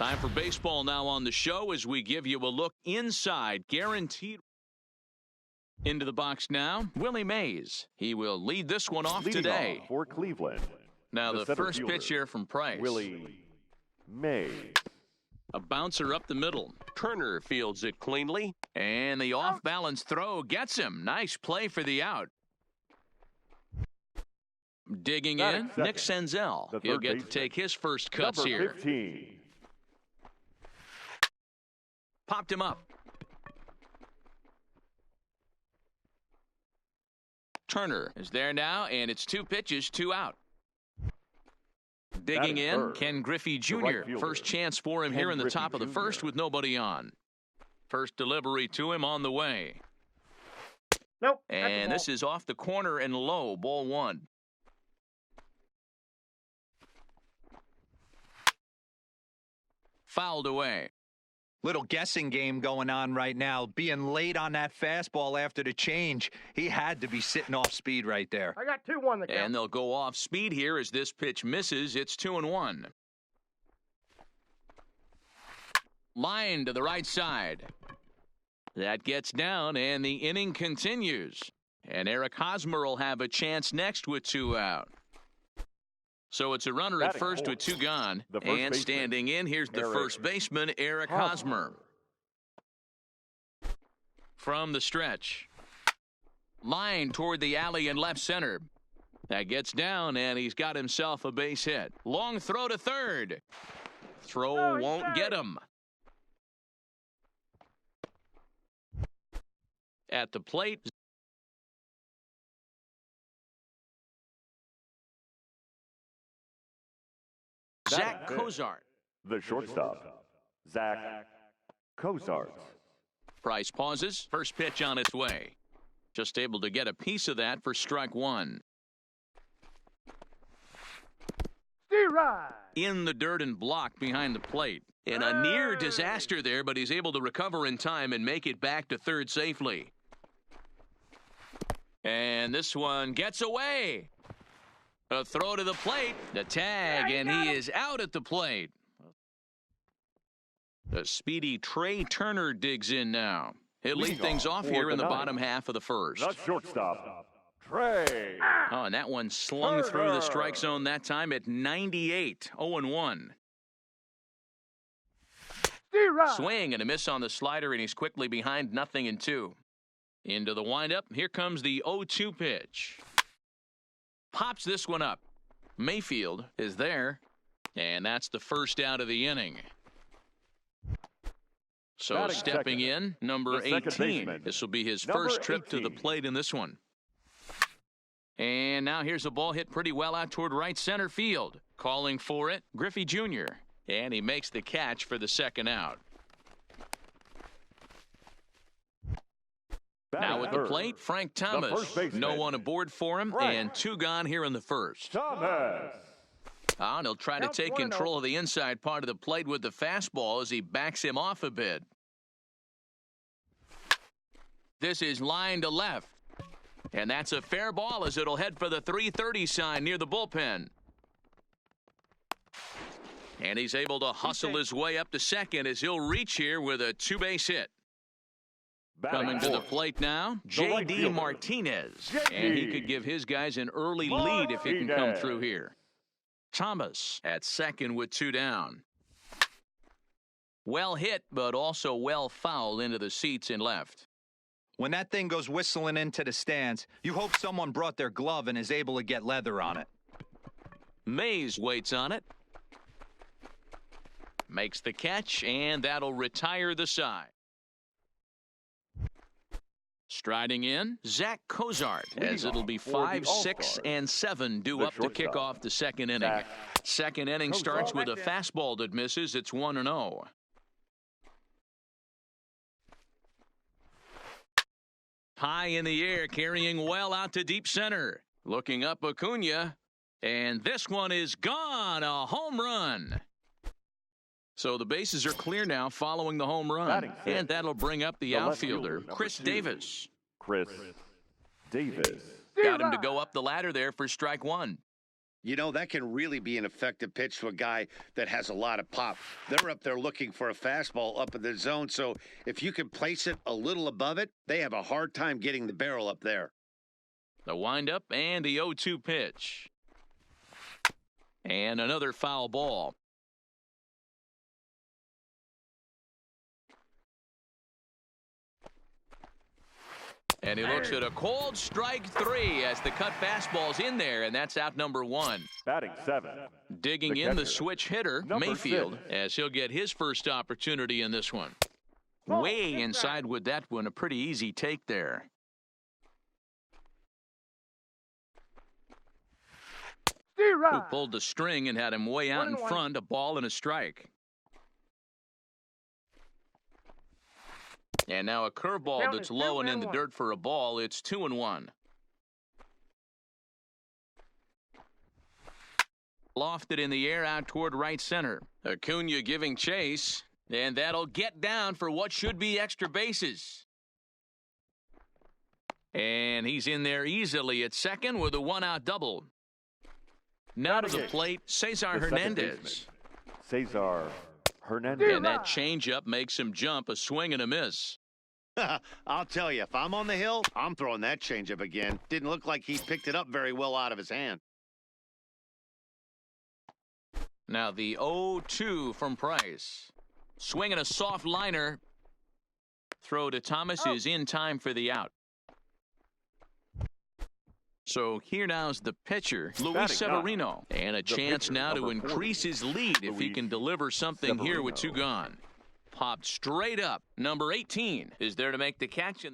Time for baseball now on the show as we give you a look inside. Guaranteed. Into the box now, Willie Mays. He will lead this one off Leading today. off for Cleveland. Now the first fielder, pitch here from Price. Willie Mays. A bouncer up the middle. Turner fields it cleanly. And the off-balance throw gets him. Nice play for the out. Digging in, Nick Senzel. He'll get to take his first cuts Number here. 15. Popped him up. Turner is there now, and it's 2 pitches, 2 out. Digging in, third. Ken Griffey Jr. Right First chance for him here in the Griffey top of the Jr. first with nobody on. First delivery to him on the way. Nope. And this is off the corner and low, ball 1. Fouled away. Little guessing game going on right now. Being late on that fastball after the change. He had to be sitting off speed right there. I got 2-1 the count. And they'll go off speed here as this pitch misses. It's 2-1. Line to the right side. That gets down, and the inning continues. And Eric Hosmer will have a chance next with 2 out. So it's a runner at first with 2 gone. And standing in, here's the first baseman, Eric Hosmer. From the stretch. Line toward the alley in left center. That gets down, and he's got himself a base hit. Long throw to third. Throw won't get him. At the plate. Zach Cozart. The shortstop, Zach Cozart. Price pauses. First pitch on its way. Just able to get a piece of that for strike 1. In the dirt and block behind the plate. In a near disaster there, but he's able to recover in time and make it back to third safely. And this one gets away. A throw to the plate, the tag, and he is out at the plate. The speedy Trey Turner digs in now. He'll lead things off here in the bottom half of the first. The shortstop, Trey. Oh, and that one slung through the strike zone that time at 98, 0-1. Swing and a miss on the slider, and he's quickly behind 0-2. Into the windup, here comes the 0-2 pitch. Pops this one up. Mayfield is there, and that's the first out of the inning. So stepping in, number 18. This will be his first trip to the plate in this one. And now here's a ball hit pretty well out toward right center field. Calling for it, Griffey Jr. And he makes the catch for the second out. Now at the plate, Frank Thomas. No one aboard for him, and 2 gone here in the first. And he'll try to take control of the inside part of the plate with the fastball as he backs him off a bit. This is line to left. And that's a fair ball as it'll head for the 330 sign near the bullpen. And he's able to hustle his way up to second as he'll reach here with a 2-base hit. Coming to the plate now, J.D. Martinez. And he could give his guys an early lead if he can come through here. Thomas at second with 2 down. Well hit, but also well fouled into the seats in left. When that thing goes whistling into the stands, you hope someone brought their glove and is able to get leather on it. Mays waits on it. Makes the catch, and that'll retire the side. Striding in, Zach Cozart, as it'll be 5, 6, and 7 due up to kick off the second inning. Second inning starts with a fastball that misses. It's 1-0. High in the air, carrying well out to deep center. Looking up Acuna, and this one is gone, a home run. So the bases are clear now following the home run. And that'll bring up the outfielder, Chris Davis. Chris Davis. Got him to go up the ladder there for strike 1. You know, that can really be an effective pitch to a guy that has a lot of pop. They're up there looking for a fastball up in the zone, so if you can place it a little above it, they have a hard time getting the barrel up there. The windup and the 0-2 pitch. And another foul ball. And he looks at a cold strike 3 as the cut fastball's in there, and that's out number 1. Batting 7. Digging The in the catcher, switch hitter, number Mayfield, 6. as he'll get his first opportunity in this one. Way inside with that one, a pretty easy take there. Who pulled the string and had him way out in front, a ball and a strike. And now a curveball that's low and in the dirt for a ball. It's 2-1. Lofted in the air out toward right center. Acuna giving chase, and that'll get down for what should be extra bases. And he's in there easily at second with a one-out double. Now to the plate, Cesar Hernandez. Cesar Hernandez. And that changeup makes him jump, a swing and a miss. I'll tell you, if I'm on the hill, I'm throwing that changeup again. Didn't look like he picked it up very well out of his hand. Now the 0-2 from Price. Swinging a soft liner. Throw to Thomas is in time for the out. So here now's the pitcher, Luis Severino. And a chance now to increase his lead if he can deliver something here with 2 gone. Popped straight up. Number 18 is there to make the catch.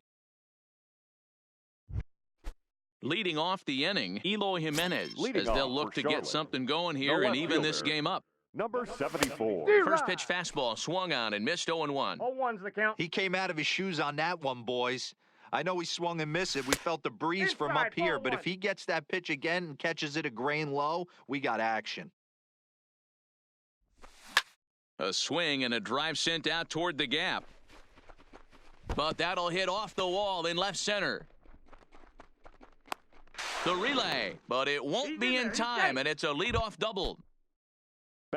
Leading off the inning, Eloy Jimenez, as they'll look to get something going here and even this game up. Number 74. First pitch fastball swung on and missed 0-1. 0-1's the count. He came out of his shoes on that one, boys. I know he swung and missed it. We felt the breeze from up here, but if he gets that pitch again and catches it a grain low, we got action. A swing and a drive sent out toward the gap. But that'll hit off the wall in left center. The relay, but it won't be in time, and it's a leadoff double.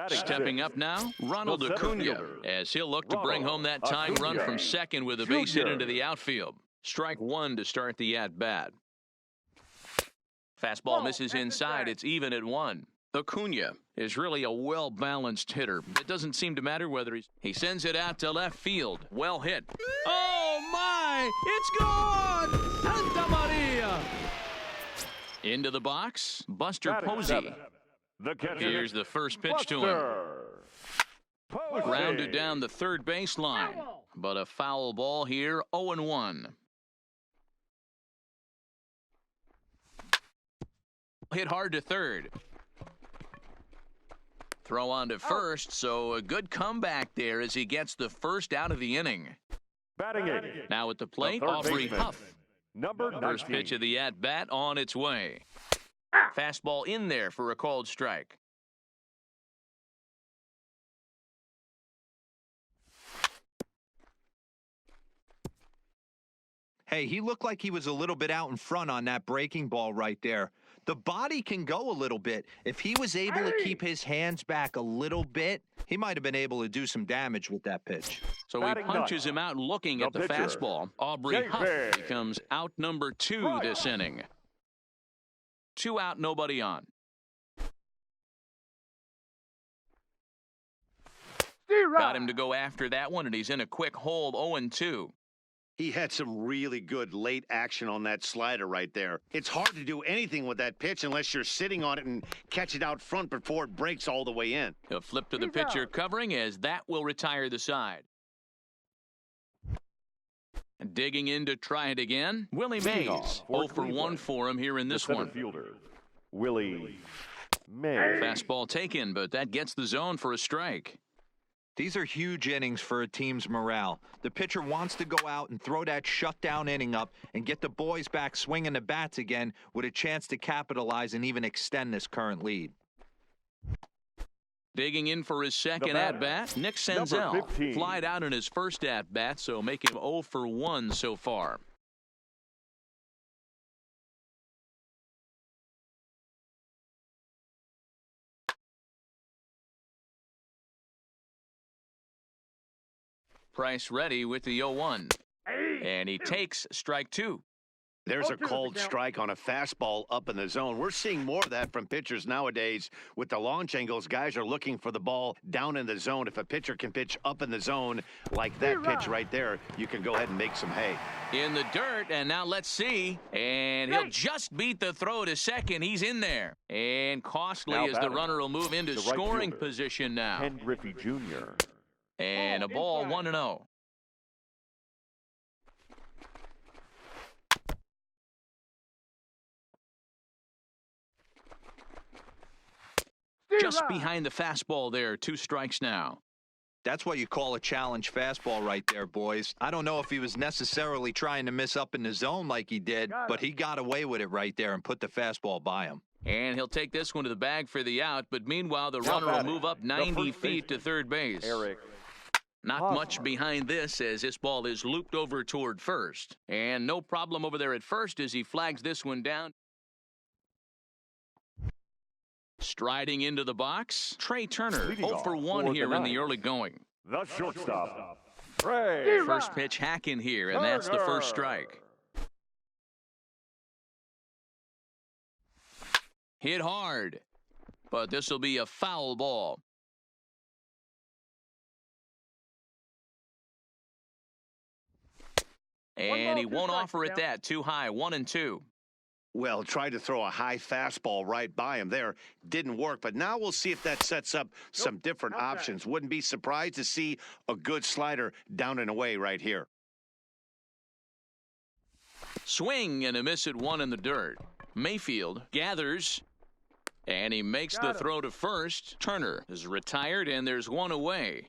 Stepping up now, Ronald Acuna, as he'll look to bring home that tying run from second with a base hit into the outfield. Strike 1 to start the at-bat. Fastball misses inside. It's even at 1. Acuna is really a well-balanced hitter. It doesn't seem to matter whether he sends it out to left field. Well hit. Oh, my! It's gone! Santa Maria! Into the box, Buster Posey. Here's the first pitch to him. Grounded down the third baseline. But a foul ball here, 0-1. Hit hard to third. Throw on to first, so a good comeback there as he gets the first out of the inning. Batting 8. Now at the plate, Aubrey Huff. Number 19. First pitch of the at-bat on its way. Fastball in there for a called strike. Hey, he looked like he was a little bit out in front on that breaking ball right there. The body can go a little bit. If he was able to keep his hands back a little bit, he might have been able to do some damage with that pitch. So he punches him out looking at the fastball. Aubrey Huff becomes out number 2 this inning. 2 out, nobody on. Got him to go after that one, and he's in a quick hold, 0-2. He had some really good late action on that slider right there. It's hard to do anything with that pitch unless you're sitting on it and catch it out front before it breaks all the way in. He'll flip to the pitcher covering as that will retire the side. Digging in to try it again, Willie Mays. 0 for 1 for him here in this one. Fielder, Willie Mays. Fastball taken, but that gets the zone for a strike. These are huge innings for a team's morale. The pitcher wants to go out and throw that shutdown inning up and get the boys back swinging the bats again with a chance to capitalize and even extend this current lead. Digging in for his second at-bat, Nick Senzel. Flied out in his first at-bat, so make him 0 for 1 so far. Price ready with the 0-1. And he takes strike 2. There's a called strike on a fastball up in the zone. We're seeing more of that from pitchers nowadays. With the launch angles, guys are looking for the ball down in the zone. If a pitcher can pitch up in the zone like that pitch right there, you can go ahead and make some hay. In the dirt, and now let's see. And he'll just beat the throw to second. He's in there. And costly Now as the batting, runner will move into the right scoring fielder, position now. Ken Griffey Jr. And a ball, 1-0. Just behind the fastball there. 2 strikes now. That's what you call a challenge fastball right there, boys. I don't know if he was necessarily trying to miss up in the zone like he did, but he got away with it right there and put the fastball by him. And he'll take this one to the bag for the out, but meanwhile, the runner will move up 90 feet to third base. Not much behind this as this ball is looped over toward first. And no problem over there at first as he flags this one down. Striding into the box, Trey Turner, 0-for-1 here in the early going. The shortstop, Trey. First pitch hack in here, and that's the first strike. Hit hard, but this will be a foul ball. And he won't offer it that. Too high, 1-2. Well, tried to throw a high fastball right by him there. Didn't work, but now we'll see if that sets up some different options. Wouldn't be surprised to see a good slider down and away right here. Swing and a miss at 1 in the dirt. Mayfield gathers, and he makes the throw to first. Turner is retired, and there's 1 away.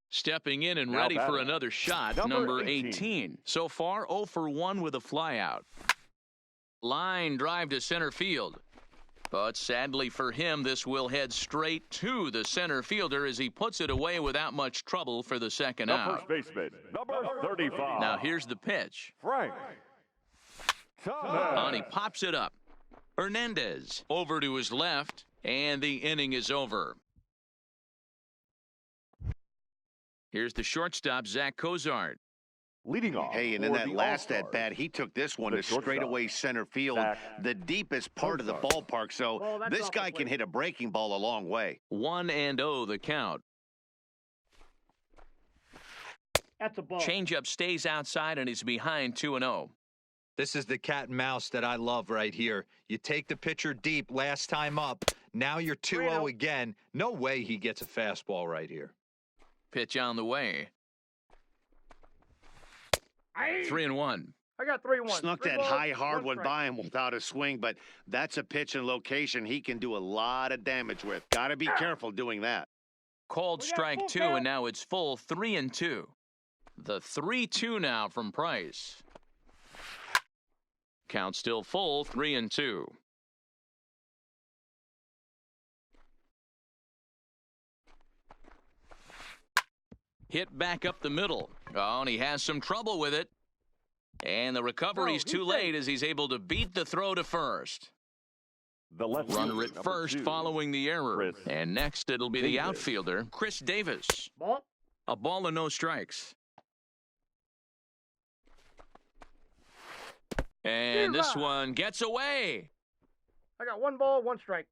Stepping in and ready for another shot, number 18. So far, 0-for-1 with a flyout. Line drive to center field. But sadly for him, this will head straight to the center fielder as he puts it away without much trouble for the second out. First baseman, number 35. Now here's the pitch. Frank. And he pops it up. Hernandez over to his left, and the inning is over. Here's the shortstop, Zach Cozart. Leading off. Hey, and in that last at-bat, he took this one to straightaway center field, the deepest part of the ballpark. So this guy can hit a breaking ball a long way. 1-0 the count. That's a ball. Changeup stays outside and is behind 2-0. This is the cat and mouse that I love right here. You take the pitcher deep last time up. Now you're 2-0 again. No way he gets a fastball right here. Pitch on the way. 3-1. I got 3-1. Snuck that high hard one by him without a swing, but that's a pitch and location he can do a lot of damage with. Got to be careful doing that. Called strike 2, and now it's full 3-2. The 3-2 now from Price. Count still full 3-2. Hit back up the middle. Oh, and he has some trouble with it. And the recovery's too late as he's able to beat the throw to first. The left Runner at first following the error. And next it'll be the outfielder, Chris Davis. Ball. A ball and no strikes. And this one gets away. I got 1 ball, 1 strike.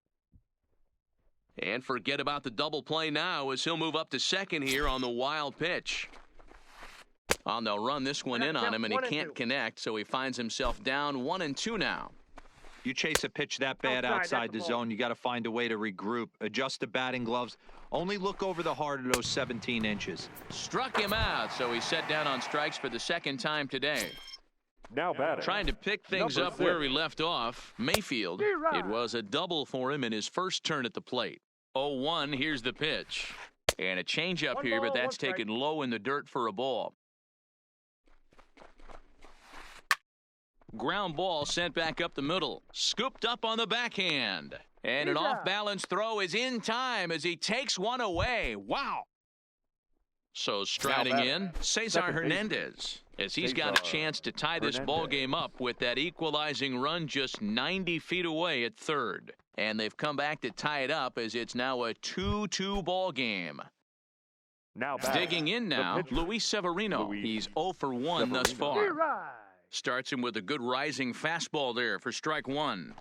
And forget about the double play now as he'll move up to second here on the wild pitch. And they'll run this one in on him, and he can't connect, so he finds himself down 1-2 now. You chase a pitch that bad outside the zone, you got to find a way to regroup, adjust the batting gloves. Only look over the heart of those 17 inches. Struck him out, so he's set down on strikes for the second time today. Now batting. Trying to pick things up where he left off, Mayfield. It was a double for him in his first turn at the plate. 0-1, here's the pitch. And a changeup here, but that's taken low in the dirt for a ball. Ground ball sent back up the middle. Scooped up on the backhand. And an off-balance throw is in time as he takes one away. Wow. So striding in, Cesar Hernandez, as he's got a chance to tie this ball game up with that equalizing run just 90 feet away at third. And they've come back to tie it up as it's now a 2-2 ball game. Now batting. Digging in The now, pitcher. Luis Severino. Luis He's 0 for 1 thus Severino. far. Right. Starts him with a good rising fastball there for strike one.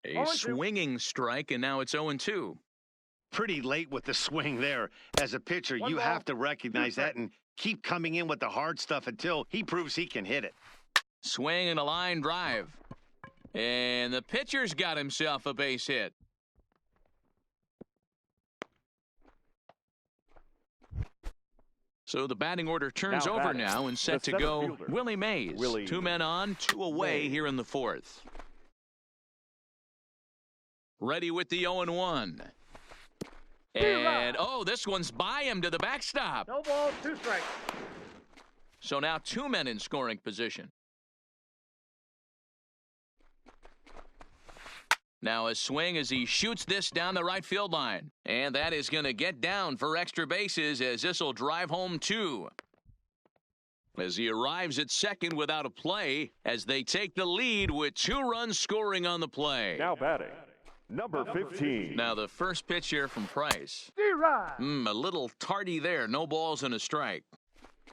A 0-2. swinging strike, and now it's 0-2. Pretty late with the swing there. As a pitcher, One you ball, have to recognize two that and keep coming in with the hard stuff until he proves he can hit it. Swing and a line drive. And the pitcher's got himself a base hit. So the batting order turns Now over batting, now and set the to center go fielder, Willie Mays. Willie 2 men on, 2 away Mays. here in the fourth. Ready with the 0-1. And, oh, this one's by him to the backstop. No balls, 2 strikes. So now 2 men in scoring position. Now a swing as he shoots this down the right field line. And that is going to get down for extra bases as this will drive home 2. As he arrives at second without a play as they take the lead with 2 runs scoring on the play. Now batting. Number 15. Now the first pitch here from Price. Right. A little tardy there. No balls and a strike.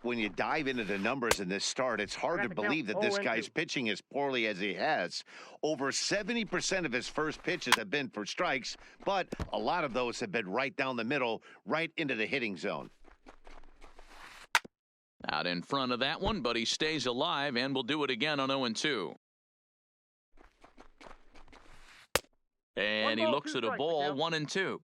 When you dive into the numbers in this start, it's hard to Got the believe that count. this 0-2. guy's pitching as poorly as he has. Over 70% of his first pitches have been for strikes, but a lot of those have been right down the middle, right into the hitting zone. Out in front of that one, but he stays alive and will do it again on 0-2. And he ball, looks 2 at a strikes, ball, Miguel. 1-2.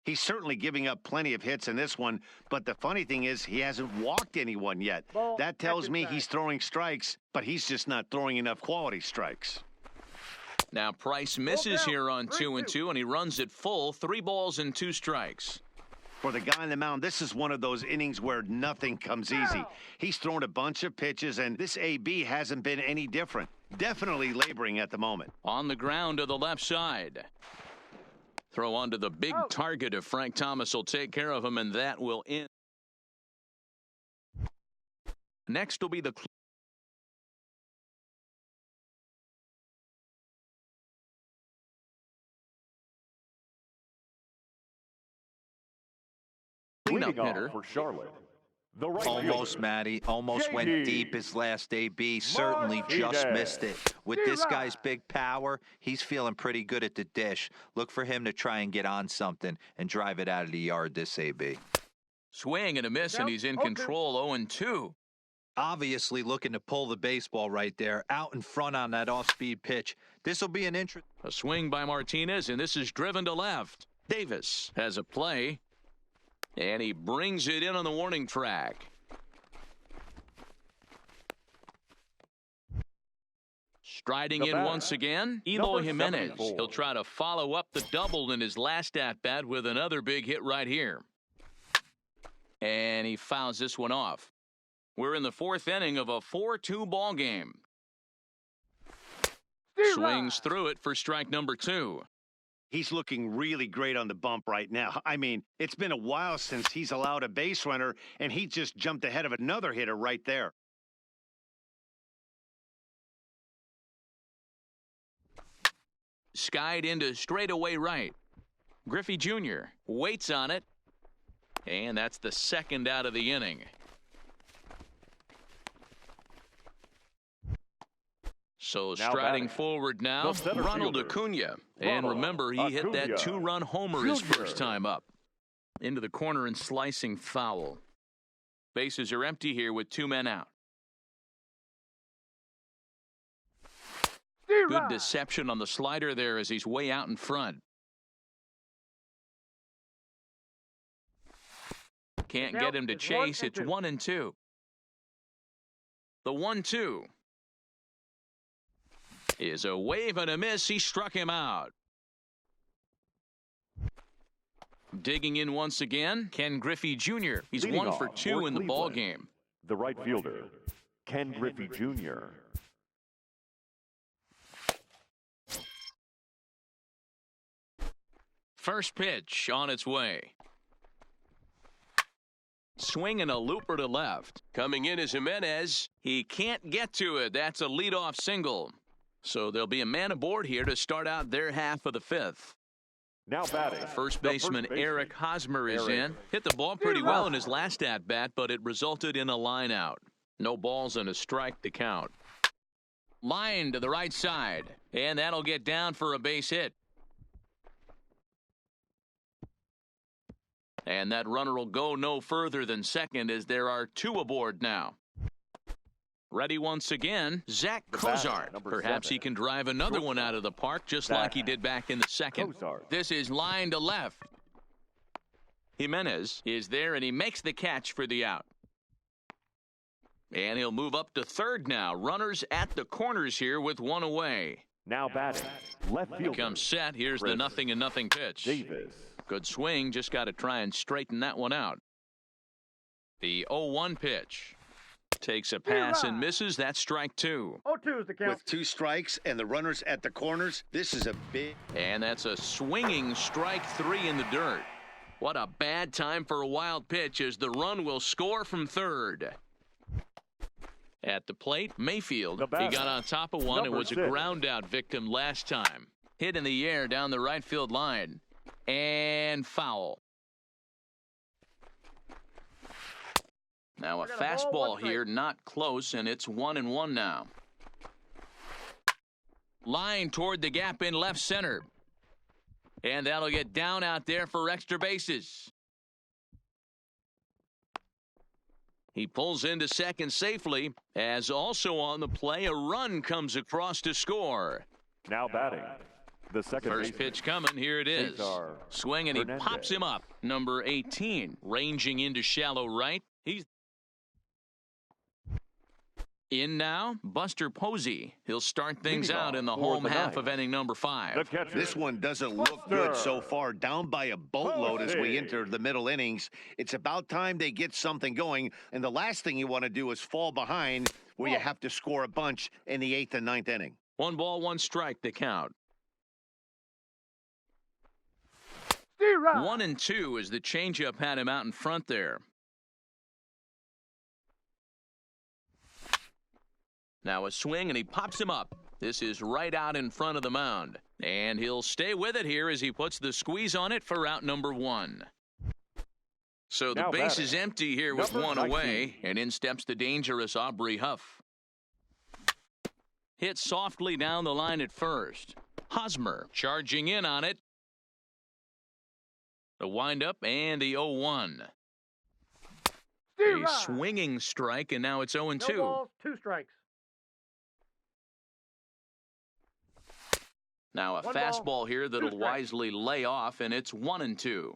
He's certainly giving up plenty of hits in this one, but the funny thing is he hasn't walked anyone yet. Ball, That tells second me side. he's throwing strikes, but he's just not throwing enough quality strikes. Now Price misses down, here on 3-2. 2-2, and he runs it full, 3 balls and 2 strikes. For the guy on the mound, this is one of those innings where nothing comes easy. Wow. He's thrown a bunch of pitches, and this AB hasn't been any different. Definitely laboring at the moment. On the ground to the left side. Throw onto the big Out. target if Frank Thomas will take care of him, and that will end. Next will be the cleanup Leading off hitter. for Charlotte. The right Almost, fielder. Matty. Almost went JD. deep his last AB. Certainly just Martinez. missed it. With this guy's big power, he's feeling pretty good at the dish. Look for him to try and get on something and drive it out of the yard this AB. Swing and a miss, and Down, he's in 0-2. control, 0-2. Obviously looking to pull the baseball right there, out in front on that off-speed pitch. This will be an interesting. A swing by Martinez, and this is driven to left. Davis has a play, and he brings it in on the warning track. Striding The in batter, once again, Eloy number Jimenez. 74. He'll try to follow up the double in his last at-bat with another big hit right here. And he fouls this one off. We're in the 4th inning of a 4-2 ball game. Swings through it for strike number 2. He's looking really great on the bump right now. I mean, it's been a while since he's allowed a base runner, and he just jumped ahead of another hitter right there. Skied into straightaway right. Griffey Jr. waits on it. And that's the second out of the inning. So Now striding batting, forward now, the center Ronald fielder, Acuna. And Ronald remember, he hit that Acuna 2-run homer his Jr. first time up. Into the corner and slicing foul. Bases are empty here with 2 men out. Good deception on the slider there as he's way out in front. Can't get him to It's 1 chase. and It's 2. 1-2. The 1-2 is a wave and a miss. He struck him out. Digging in once again, Ken Griffey Jr. He's Leading 1 for off 2 for in the ball Cleveland, game. The right fielder, Ken Griffey Jr. First pitch on its way. Swinging a looper to left. Coming in is Jimenez. He can't get to it. That's a leadoff single. So there'll be a man aboard here to start out their half of the 5th. Now batting. First baseman Eric Hosmer is in. Hit the ball pretty well in his last at-bat, but it resulted in a line out. No balls and a strike to count. Line to the right side, and that'll get down for a base hit. And that runner will go no further than second as there are two aboard now. Ready once again, Zach Cozart. Perhaps he can drive another one out of the park just like he did back in the second. This is line to left. Jimenez is there, and he makes the catch for the out. And he'll move up to third now. Runners at the corners here with one away. Now batting. Left fielder. Becomes set. Here's the 0-0 pitch. Davis. Good swing. Just got to try and straighten that one out. The 0-1 pitch. Takes a pass and misses. That's strike two. 0-2 is the count. With two strikes and the runners at the corners, this is a big... And that's a swinging strike three in the dirt. What a bad time for a wild pitch as the run will score from third. At the plate, Mayfield. He got on top of one and was a ground out victim last time. Hit in the air down the right field line. And foul. Now a fastball here, not close, and it's 1-1 now. Line toward the gap in left center. And that'll get down out there for extra bases. He pulls into second safely, as also on the play, a run comes across to score. Now batting. The second First pitch coming, here it is. Swing, and he pops him up. Number 18, ranging into shallow right. He's in now, Buster Posey. He'll start things out in the home half of inning number 5. This one doesn't look good so far. Down by a boatload as we enter the middle innings. It's about time they get something going. And the last thing you want to do is fall behind where you have to score a bunch in the 8th and 9th inning. 1 ball, 1 strike, the count. 1-2 as the changeup had him out in front there. Now a swing, and he pops him up. This is right out in front of the mound. And he'll stay with it here as he puts the squeeze on it for out number 1. So the base is empty here with one away, and in steps the dangerous Aubrey Huff. Hit softly down the line at first. Hosmer charging in on it. The windup and the 0-1. A swinging strike, and now it's 0-2. No balls, 2 strikes. Now a fastball here that'll wisely lay off, and it's 1-2.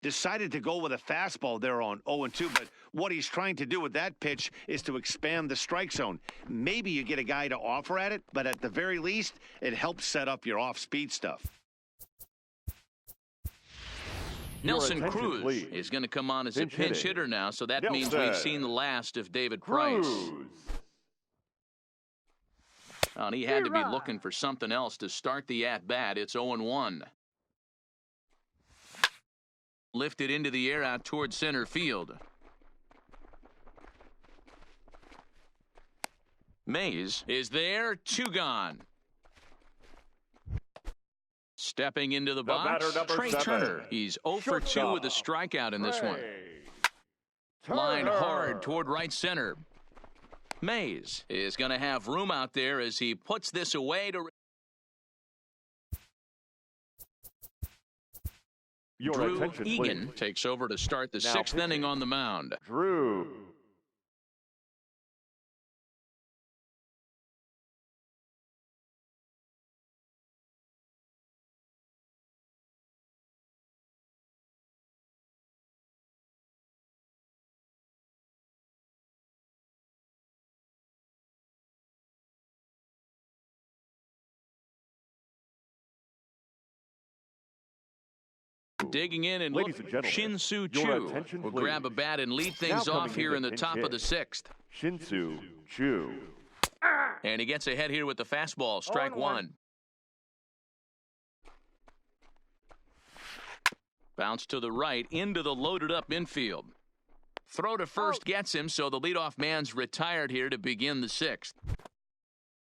Decided to go with a fastball there on 0-2, but what he's trying to do with that pitch is to expand the strike zone. Maybe you get a guy to offer at it, but at the very least, it helps set up your off-speed stuff. Nelson Cruz is going to come on as a pinch hitter now, so that means we've seen the last of David Price. And he had to be looking for something else to start the at-bat. It's 0-1. Lifted into the air out toward center field. Mays is there, 2 gone. Stepping into the box, Trey Turner. He's 0 for 2 with a strikeout in this one. Lined hard toward right center. Mays is going to have room out there as he puts this away to... Drew Egan takes over to start the 6th inning on the mound. Drew. Digging in and Ladies and gentlemen, Shin-Soo your Choo attention, will please. grab a bat and lead things off here in the top of the 6th. Shin-Soo Choo. And he gets ahead here with the fastball, strike 1. Bounce to the right into the loaded up infield. Throw to first gets him, so the leadoff man's retired here to begin the 6th.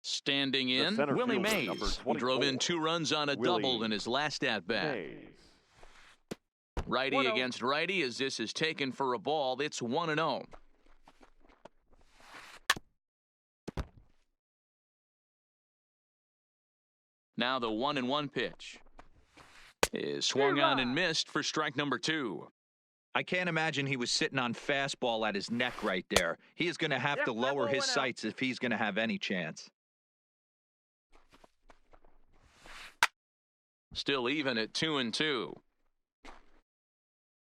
Standing in, Willie Mays. He drove in 2 runs on a double in his last at-bat. Righty 1-0. against righty as this is taken for a ball. It's 1-0. Now the 1-1 pitch is swung on and missed for strike number 2. I can't imagine he was sitting on fastball at his neck right there. He is going to have to lower his sights if he's going to have any chance. Still even at 2-2.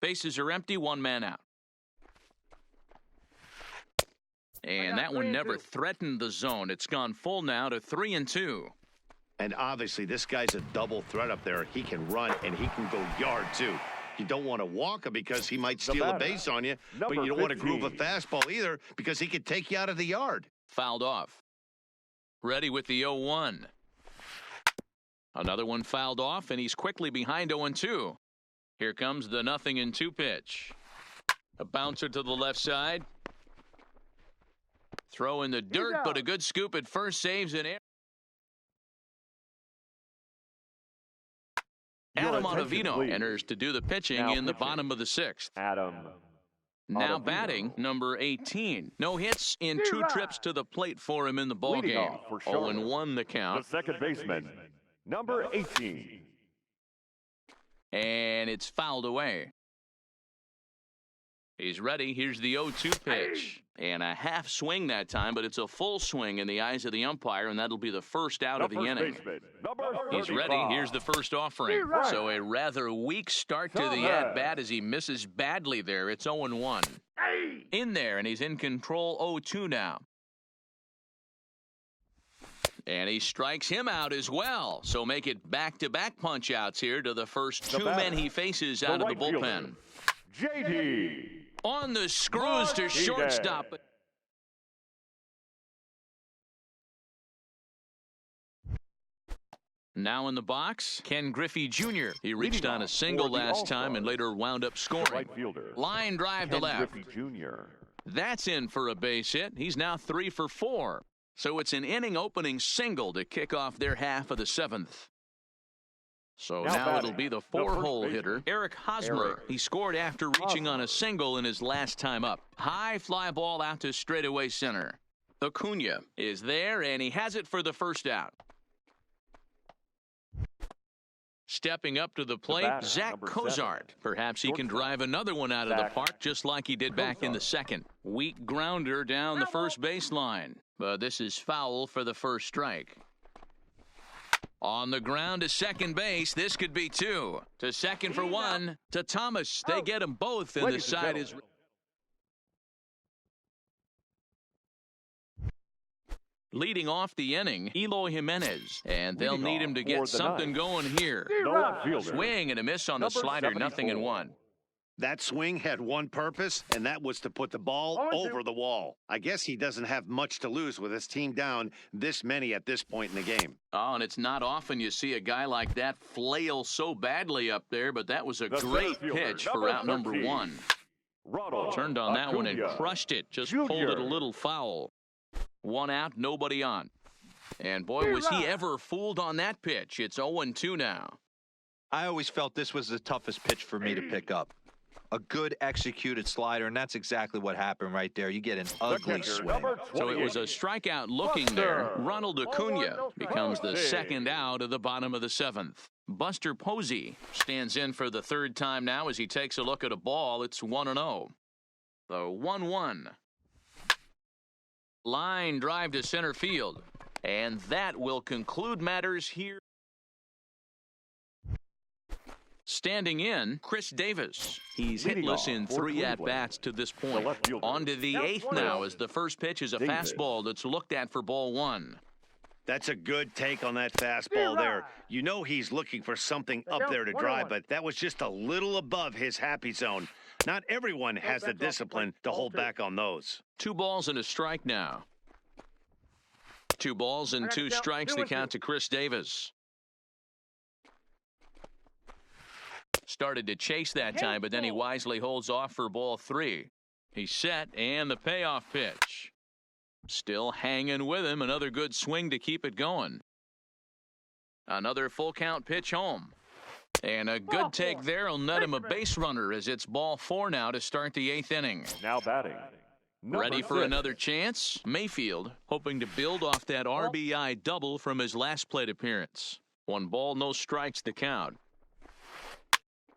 Bases are empty, one man out. And that one never threatened the zone. It's gone full now to 3-2. And obviously, this guy's a double threat up there. He can run and he can go yard, too. You don't want to walk him because he might steal a base on you, but you don't want to groove a fastball either because he could take you out of the yard. Fouled off. Ready with the 0-1. Another one fouled off, and he's quickly behind 0-2. Here comes the 0-2 pitch. A bouncer to the left side. Throw in the dirt, but a good scoop at first saves in air. Adam Ottavino enters to do the pitching in the bottom of the 6th. Adam. Now batting, number 18. No hits in 2 trips to the plate for him in the ballgame. 0-1 the count. The second baseman, number 18. And it's fouled away. He's ready. Here's the 0-2 pitch. And a half swing that time, but it's a full swing in the eyes of the umpire, and that'll be the first out of the inning. He's ready. Here's the first offering. So a rather weak start to the at-bat as he misses badly there. It's 0-1. In there, and he's in control 0-2 now. And he strikes him out as well. So make it back-to-back punch-outs here to the first 2 men he faces out of the bullpen. JD. On the screws to shortstop. Now in the box, Ken Griffey Jr. He reached on a single last time and later wound up scoring. Line drive to left. That's in for a base hit. He's now 3 for 4. So it's an inning opening single to kick off their half of the 7th. So now it'll be the 4-hole hitter, Eric Hosmer. He scored after reaching on a single in his last time up. High fly ball out to straightaway center. Acuna is there, and he has it for the first out. Stepping up to the plate, Zach Cozart. Perhaps he can drive another one out of the park just like he did back in the 2nd. Weak grounder down the first baseline. But this is foul for the first strike. On the ground to second base. This could be 2. To second for 1. To Thomas. They get them both, and the side is... Leading off the inning, Eloy Jimenez. And they'll need him to get something going here. Swing and a miss on the slider, 0-1. That swing had one purpose, and that was to put the ball over the wall. I guess he doesn't have much to lose with his team down this many at this point in the game. Oh, and it's not often you see a guy like that flail so badly up there, but that was a great pitch for out number 1. Turned on that one and crushed it, just pulled it a little foul. 1 out, nobody on. And boy, was he ever fooled on that pitch. It's 0-2 now. I always felt this was the toughest pitch for me to pick up. A good executed slider, and that's exactly what happened right there. You get an ugly swing. So it was a strikeout looking there. Ronald Acuna becomes the 2nd out of the bottom of the 7th. Buster Posey stands in for the 3rd time now as he takes a look at a ball. It's 1-0. The 1-1. Line drive to center field. And that will conclude matters here. Standing in, Chris Davis. He's hitless in 3 at-bats to this point. On to the 8th now as the first pitch is a fastball that's looked at for ball 1. That's a good take on that fastball there. You know he's looking for something up there to drive, but that was just a little above his happy zone. Not everyone has the discipline to hold back on those. 2 balls and a strike now. 2 balls and 2 strikes, the count to Chris Davis. Started to chase that time, but then he wisely holds off for ball 3. He's set, and the payoff pitch. Still hanging with him. Another good swing to keep it going. Another full count pitch home. And a good take there will net him a base runner as it's ball 4 now to start the 8th inning. Now batting. Ready for another chance? Mayfield hoping to build off that RBI double from his last plate appearance. 1 ball, no strikes the count.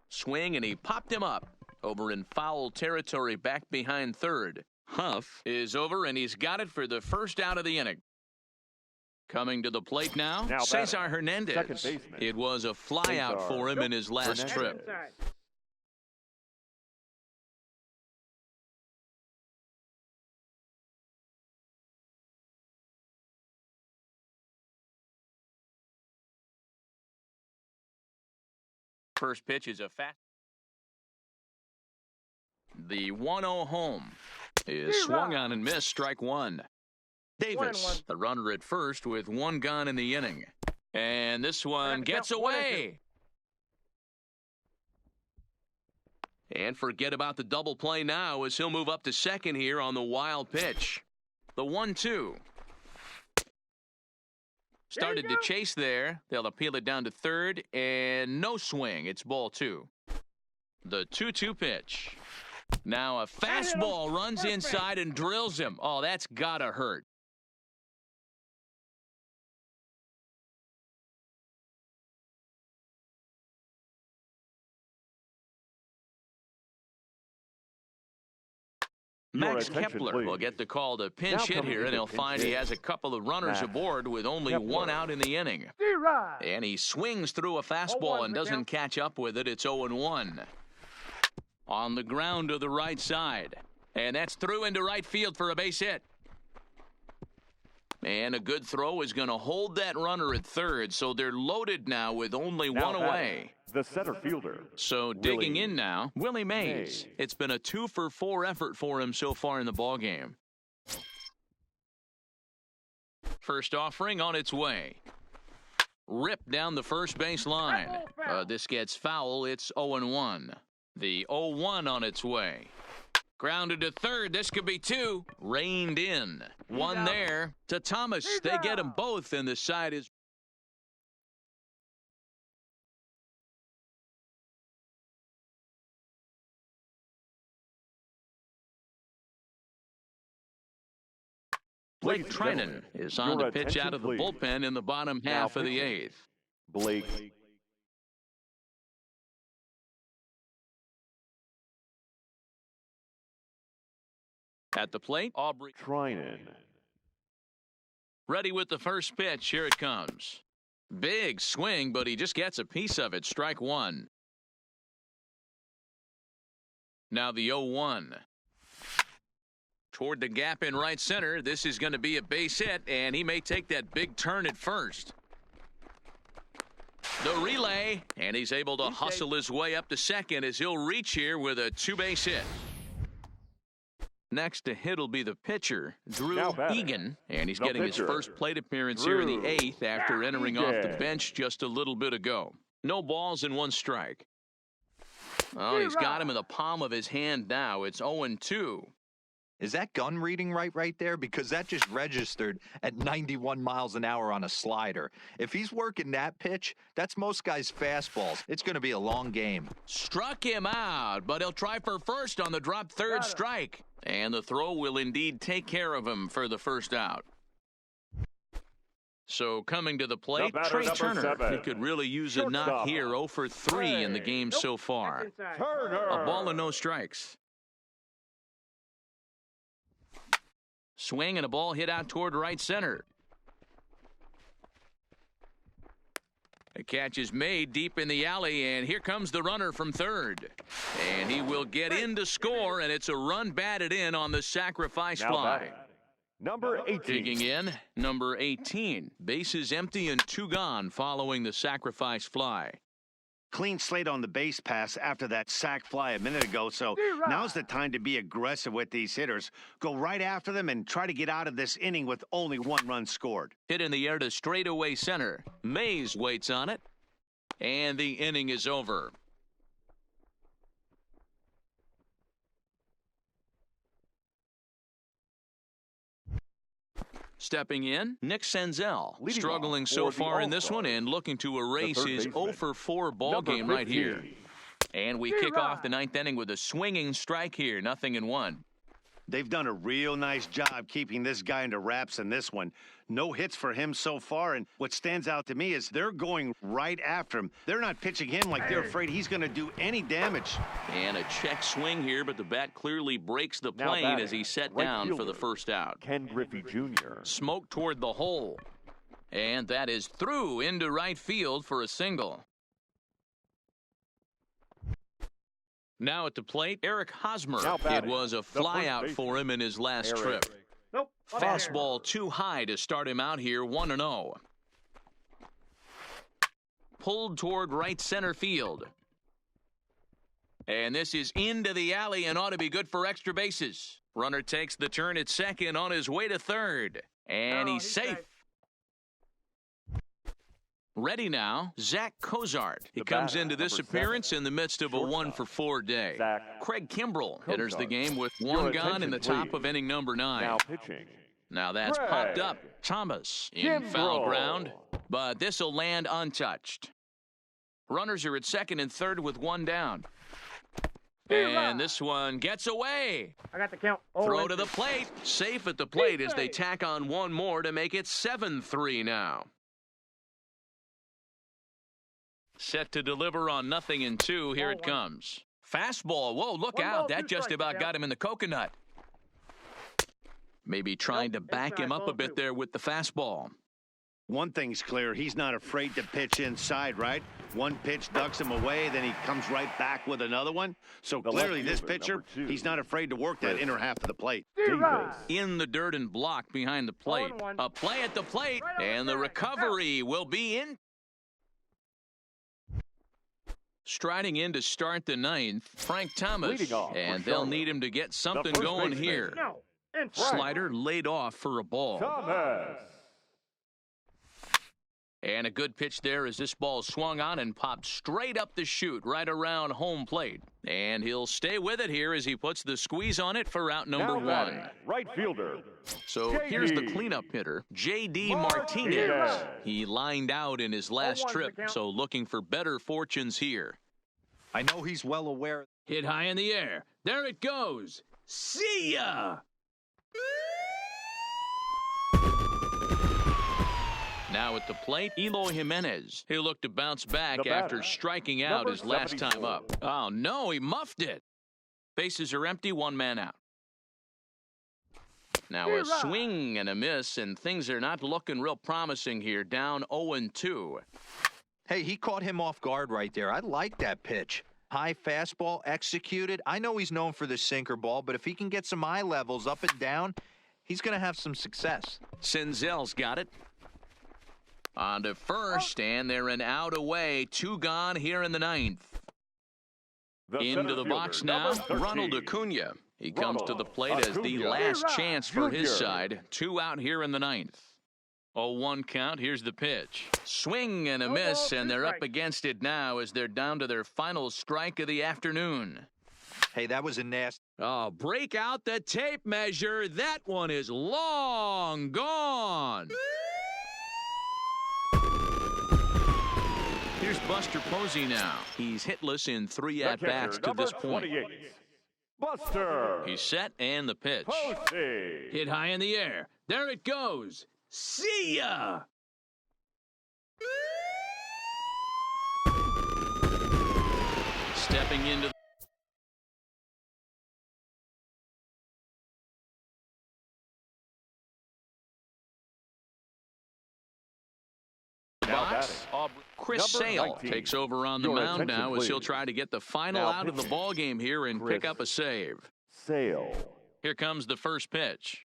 Swing, and he popped him up. Over in foul territory back behind third. Huff is over, and he's got it for the first out of the inning. Coming to the plate now Cesar Hernandez. It was a flyout for him in his last trip. First pitch is a fast. The 1-0 home is swung on and missed. Strike 1. Davis, the runner at first with 1 gone in the inning. And this one gets away. And forget about the double play now as he'll move up to second here on the wild pitch. The 1-2. Started to chase there. They'll appeal it down to third, and no swing. It's ball 2. The 2-2 pitch. Now a fastball runs inside and drills him. Oh, that's gotta hurt. Max Kepler will get the call to pinch hit here, and he'll find he has a couple of runners aboard with only 1 out in the inning. And he swings through a fastball and doesn't catch up with it. It's 0-1. On the ground to the right side. And that's through into right field for a base hit. And a good throw is going to hold that runner at third, so they're loaded now with only 1 away. The center fielder. So digging in now, Willie Mays. It's been a 2-for-4 effort for him so far in the ballgame. First offering on its way. Ripped down the first base line. This gets foul. It's 0-1. The 0-1 on its way. Grounded to third. This could be 2. Reined in. 1 there to Thomas. They get them both, and the side is. Blake Trinan is on to pitch out of the bullpen in the bottom half of the 8th. Blake. At the plate, Aubrey Trinan. Ready with the first pitch. Here it comes. Big swing, but he just gets a piece of it. Strike 1. Now the 0-1. Toward the gap in right center. This is going to be a base hit, and he may take that big turn at first. The relay, and he's able to hustle his way up to second as he'll reach here with a 2-base hit. Next to hit will be the pitcher, Drew Egan, and he's getting his first plate appearance here in the 8th after entering off the bench just a little bit ago. No balls and 1 strike. Oh, he's got him in the palm of his hand now. It's 0-2. Is that gun reading right there? Because that just registered at 91 miles an hour on a slider. If he's working that pitch, that's most guys' fastballs. It's going to be a long game. Struck him out, but he'll try for first on the drop third strike. And the throw will indeed take care of him for the first out. So coming to the plate, Trey Turner. He could really use a knock here. 0 for 3 in the game so far. Turner. A ball and no strikes. Swing and a ball hit out toward right center. A catch is made deep in the alley, and here comes the runner from third. And he will get in to score, and it's a run batted in on the sacrifice fly. Number 18. Digging in, number 18. Bases empty and 2 gone following the sacrifice fly. Clean slate on the base pass after that sac fly a minute ago, so now's the time to be aggressive with these hitters. Go right after them and try to get out of this inning with only 1 run scored. Hit in the air to straightaway center. Mays waits on it, and the inning is over. Stepping in, Nick Senzel. Leading Struggling off so for the far in this one All-Stars, and looking to erase third his baseman, 0-for-4 ball number game right here. 15. And we kick off the ninth inning with a swinging strike here, 0-1. They've done a real nice job keeping this guy into wraps in this one. No hits for him so far, and what stands out to me is they're going right after him. They're not pitching him like they're afraid he's going to do any damage. And a check swing here, but the bat clearly breaks the Now plane batting, as he set right down for fielder, the first out. Ken Griffey Jr. Smoke toward the hole. And that is through into right field for a single. Now at the plate, Eric Hosmer. Now It batting, was a the first flyout baseman, for him in his last Eric. trip. Nope. up there. Fastball too high to start him out here, 1-0. Pulled toward right center field. And this is into the alley and ought to be good for extra bases. Runner takes the turn at second on his way to third. And Oh, he's safe. Ready now, Zach Cozart. He The comes batter, into this number 7, appearance in the midst of a shortstop, 1-for-4 day. Zach Craig Kimbrell enters the Cozart. game with Your one gone in attention, the top please. of inning number 9. Now pitching. Now that's Craig popped up. Thomas in foul Kimbrell. ground, but this will land untouched. Runners are at second and third with one down. And this one gets away. I got the count. Oh, Throw and to the plate. Safe at the plate as they tack on one more to make it 7-3 now. Set to deliver on 0-2. Here it comes. Fastball. Whoa, look One out. ball, That two just strikes, about yeah. got him in the coconut. Maybe trying to Nope, back inside, him up a ball bit 2. there with the fastball. One thing's clear, he's not afraid to pitch inside, right? One pitch ducks him away, then he comes right back with another one. So The left clearly this fielder, pitcher, number 2, he's not afraid to work that Chris inner half of the plate. Davis. In the dirt and blocked behind the plate. 0-1. A play at the plate, Right on and the the track. recovery will be in. Striding in to start the ninth, Frank Thomas. Leading off for And they'll Charlotte, need him to get something first going baseman. here. No. And Slider laid off for a ball. Thomas. And a good pitch there as this ball swung on and popped straight up the chute right around home plate. And he'll stay with it here as he puts the squeeze on it for out number Now 1. batting, right fielder. So J.D. here's the cleanup hitter, J.D. Martinez. Martinez. He lined out in his last 0-1 trip, the count. so looking for better fortunes here. I know he's well aware. Hit high in the air. There it goes. See ya! Now at the plate, Eloy Jimenez. He'll look to bounce back The after batter, striking out number his last time 74. up. Oh, no, he muffed it. Bases are empty, one man out. Now a swing and a miss, and things are not looking real promising here. Down 0-2. Hey, he caught him off guard right there. I like that pitch. High fastball executed. I know he's known for the sinker ball, but if he can get some eye levels up and down, he's going to have some success. Senzel's got it. On to first, and they're an out away. 2 gone here in the ninth. The Into center the box fielder, now, number 13. Ronald Acuna. He comes to the Ronald plate as the Acuna. last chance for his Junior. side. 2 out here in the ninth. 0-1 count. Here's the pitch. Swing and a No miss, ball, and two they're up strikes. against it now as they're down to their final strike of the afternoon. Hey, that was a nasty. Oh, break out the tape measure. That one is long gone. Here's Buster Posey now. He's hitless in 3 The at-bats catcher, to this number point. 28, Buster. He's set and the pitch. Posey. Hit high in the air. There it goes. See ya! Stepping into the Now box. batting, Chris number Sale 19. takes over on the Your mound attention, now as he'll please. try to get the final Now out of the pitching. ball game here and pick Chris up a save. Sale. Here comes the first pitch.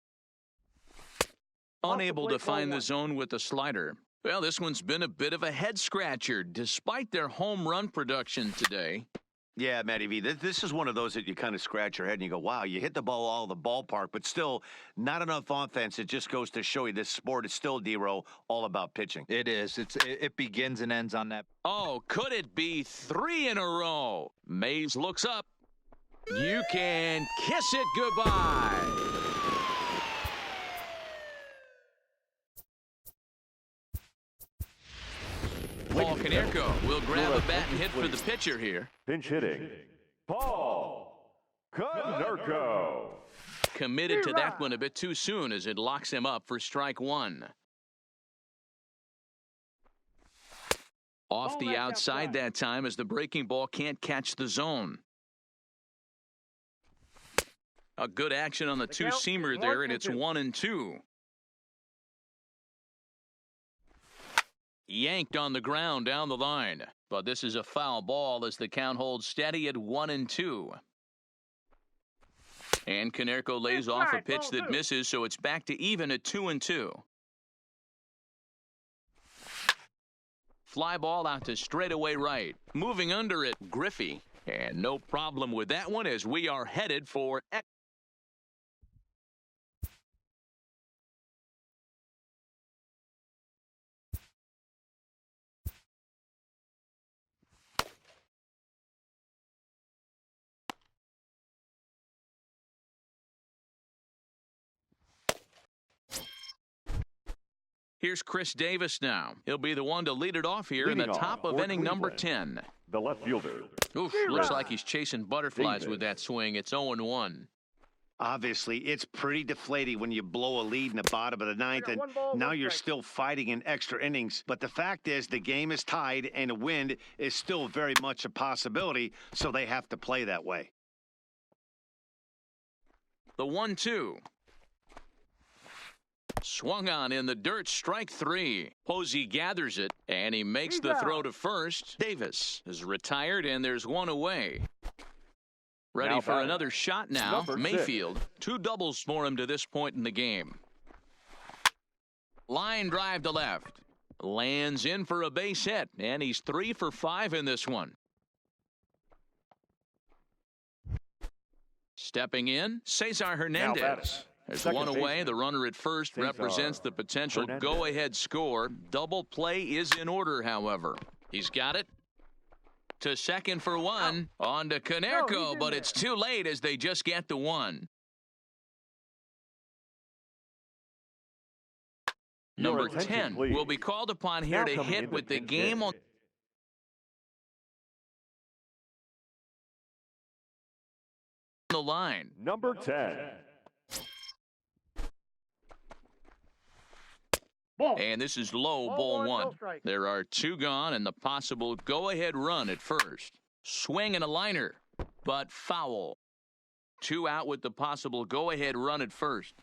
Off the Unable to plate, find the 1-1. zone with the slider. Well, this one's been a bit of a head scratcher despite their home run production today. Yeah, Matty V, this is one of those that you kind of scratch your head and you go, wow, you hit the ball all the ballpark, but still not enough offense. It just goes to show you this sport is still, D-Row, all about pitching. It is. It begins and ends on that. Oh, could it be 3 in a row? Mays looks up. You can kiss it goodbye. Paul Ladies and Konerko gentlemen, will grab your a bat and hit attention, for the please. pitcher here. Pinch hitting, Paul Konerko. Committed to that one a bit too soon as it locks him up for strike one. Off Ball the back outside outside. that time as the breaking ball can't catch the zone. A good action on the The count is two-seamer 1 there, and and it's 2. 1-2. Yanked on the ground down the line, but this is a foul ball as the count holds steady at 1-2. And Konerko lays off a Inside, pitch ball that 2. misses, so it's back to even at 2-2. Fly ball out to straightaway right. Moving under it, Griffey. And no problem with that one as we are headed for Here's Chris Davis now. He'll be the one to lead it off here in the Leading top off of for inning number Cleveland, 10. the left fielder. Oof, looks like he's chasing butterflies with that swing. It's 0-1. Obviously, it's pretty deflating when you blow a lead in the bottom of the ninth, and 1 ball, now 1 you're strike. still fighting in extra innings. But the fact is, the game is tied, and a win is still very much a possibility, so they have to play that way. The 1-2. Swung on in the dirt, strike 3. Posey gathers it, and he makes the throw to first. Davis is retired, and there's one away. Ready Now for batting, another shot now. number 6. Mayfield. 2 doubles for him to this point in the game. Line drive to left. Lands in for a base hit, and he's 3 for 5 in this one. Stepping in, Cesar Hernandez. batting, There's second one away. baseman, The runner at first Cesar represents the potential Hernandez. go-ahead score. Double play is in order, however. He's got it. To second for one. On to No, Konerko, he's in but there. it's too late as they just get the one. Your Number attention, 10 please. will be called upon here Now to coming hit in with the pinch game on hit. the line. Number 10. Ball. And this is low, Ball ball 1, no one. strike. There are 2 gone and the possible go-ahead run at first. Swing and a liner, but foul. 2 out with the possible go-ahead run at first.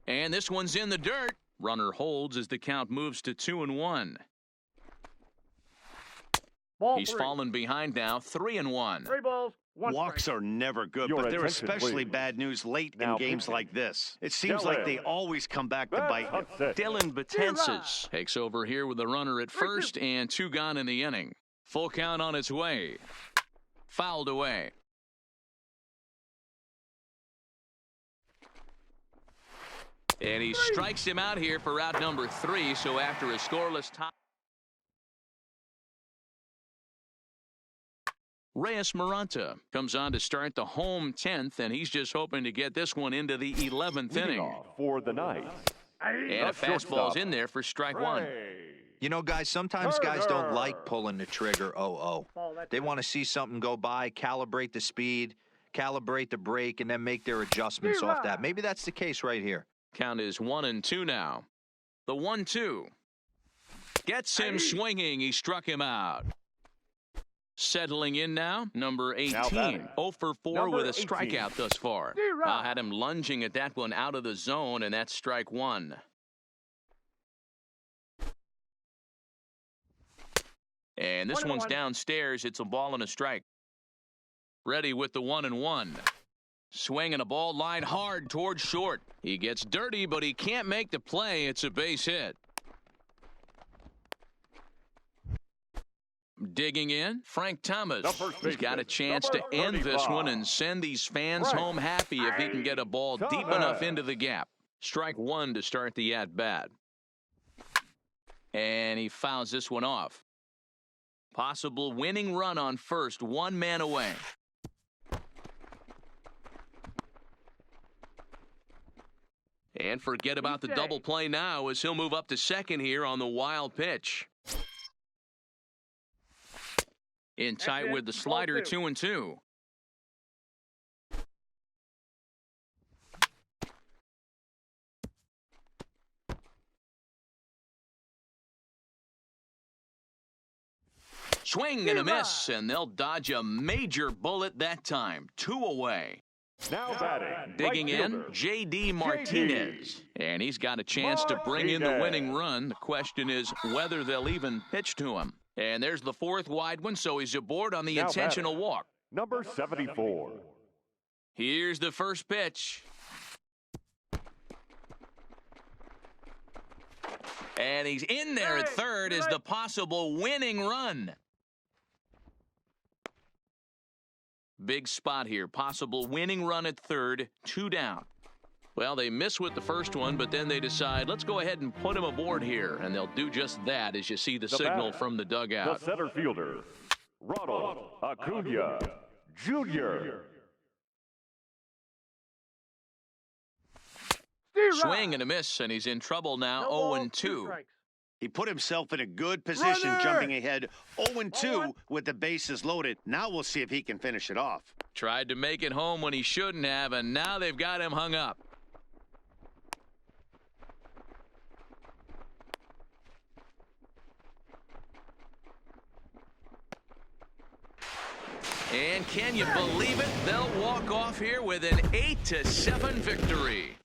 And this one's in the dirt. Runner holds as the count moves to 2-1. Ball He's 3. fallen behind now, 3-1. 3 balls, 1 Walks strike. are never good, Your but they're attention, especially please. bad news late Now in games pitching. like this. It seems Dylan. like they always come back to That's bite you. upset. Dylan Betances takes over here with the runner at first and 2 gone in the inning. Full count on its way. Fouled away. And he strikes him out here for out number 3. So after a scoreless tie, Reyes Maranta comes on to start the home 10th, and he's just hoping to get this one into the 11th Leading inning. off for the night. And a That's fastball's shortstop. in there for strike 1. Ray. You know, guys, sometimes guys don't Turner. like pulling the trigger 0-0. Ball, that's They out. want to see something go by, calibrate the speed, calibrate the brake, and then make their adjustments off that. Maybe that's the case right here. Count is 1-2 now. The 1-2 gets him swinging. He struck him out. Settling in now, number 18. batting. 0 for 4 Number with a 18. strikeout thus far. Zero. Had him lunging at that one out of the zone, and that's strike 1. And this 1-1. one's downstairs. It's a ball and a strike. Ready with the 1-1. Swinging a ball line hard towards short. He gets dirty, but he can't make the play. It's a base hit. Digging in, Frank Thomas. The first He's got a baseman, chance to number end this 35. one and send these fans Frank home happy if he can get a ball deep Thomas. enough into the gap. Strike 1 to start the at-bat. And he fouls this one off. Possible winning run on first, 1 man away. And forget about the double play now as he'll move up to second here on the wild pitch. In tight Action. with the slider, Ball 2-2. Swing and a miss, and they'll dodge a major bullet that time. 2 away. Now batting. Digging right in, fielder, J.D. Martinez. And he's got a chance to bring in the winning run. The question is whether they'll even pitch to him. And there's the 4th wide one, so he's aboard on the Now intentional batting. walk. Number 74. Here's the first pitch. And he's in there at third as the possible winning run. Big spot here. Possible winning run at third. 2 down. Well, they miss with the first one, but then they decide, let's go ahead and put him aboard here. And they'll do just that as you see the signal batter, from the The dugout. center fielder, Ronald Acuna Jr. Swing and a miss, and he's in trouble now. 0-2. He put himself in a good position, Runner! jumping ahead 0-2 with the bases loaded. Now we'll see if he can finish it off. Tried to make it home when he shouldn't have, and now they've got him hung up. And can you believe it? They'll walk off here with an 8-7 victory.